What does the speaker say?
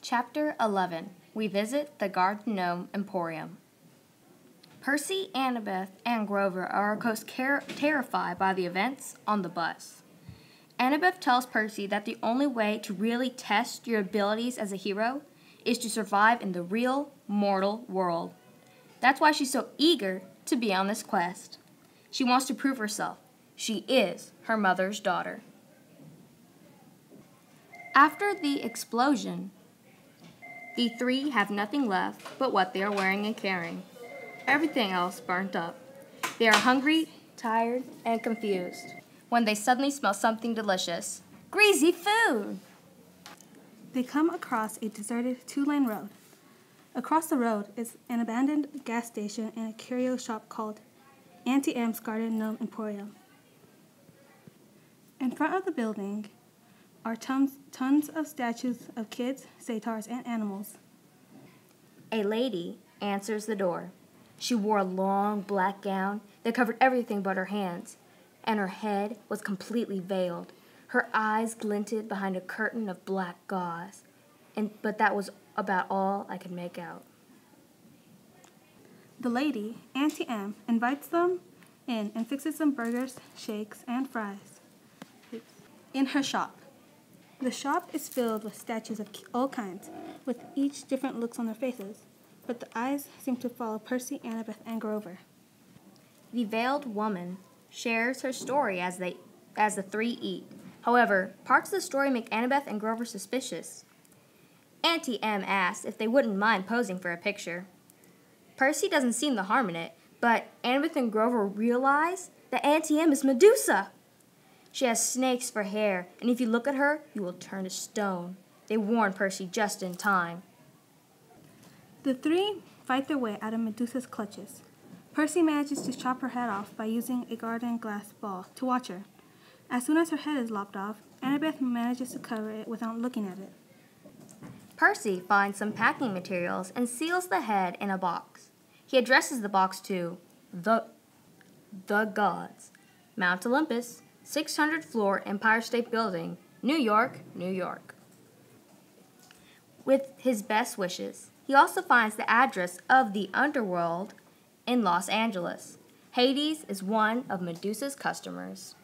Chapter 11. We visit the Garden Gnome Emporium. Percy, Annabeth, and Grover are of course terrified by the events on the bus. Annabeth tells Percy that the only way to really test your abilities as a hero is to survive in the real, mortal world. That's why she's so eager to be on this quest. She wants to prove herself. She is her mother's daughter. After the explosion, the three have nothing left but what they are wearing and carrying. Everything else burnt up. They are hungry, tired, and confused when they suddenly smell something delicious. Greasy food! They come across a deserted two-lane road. Across the road is an abandoned gas station and a curio shop called Auntie M's Garden Gnome Emporium. In front of the building are tons of statues of kids, satyrs, and animals. A lady answers the door. She wore a long black gown that covered everything but her hands, and her head was completely veiled. Her eyes glinted behind a curtain of black gauze, but that was about all I could make out. The lady, Auntie M, invites them in and fixes some burgers, shakes, and fries in her shop. The shop is filled with statues of all kinds, with each different looks on their faces, but the eyes seem to follow Percy, Annabeth, and Grover. The veiled woman shares her story as the three eat. However, parts of the story make Annabeth and Grover suspicious. Auntie M asks if they wouldn't mind posing for a picture. Percy doesn't see the harm in it, but Annabeth and Grover realize that Auntie M is Medusa. She has snakes for hair, and if you look at her, you will turn to stone. They warn Percy just in time. The three fight their way out of Medusa's clutches. Percy manages to chop her head off by using a garden glass ball to watch her. As soon as her head is lopped off, Annabeth manages to cover it without looking at it. Percy finds some packing materials and seals the head in a box. He addresses the box to the gods. Mount Olympus, 600th floor, Empire State Building, New York, New York. With his best wishes, he also finds the address of the underworld in Los Angeles. Hades is one of Medusa's customers.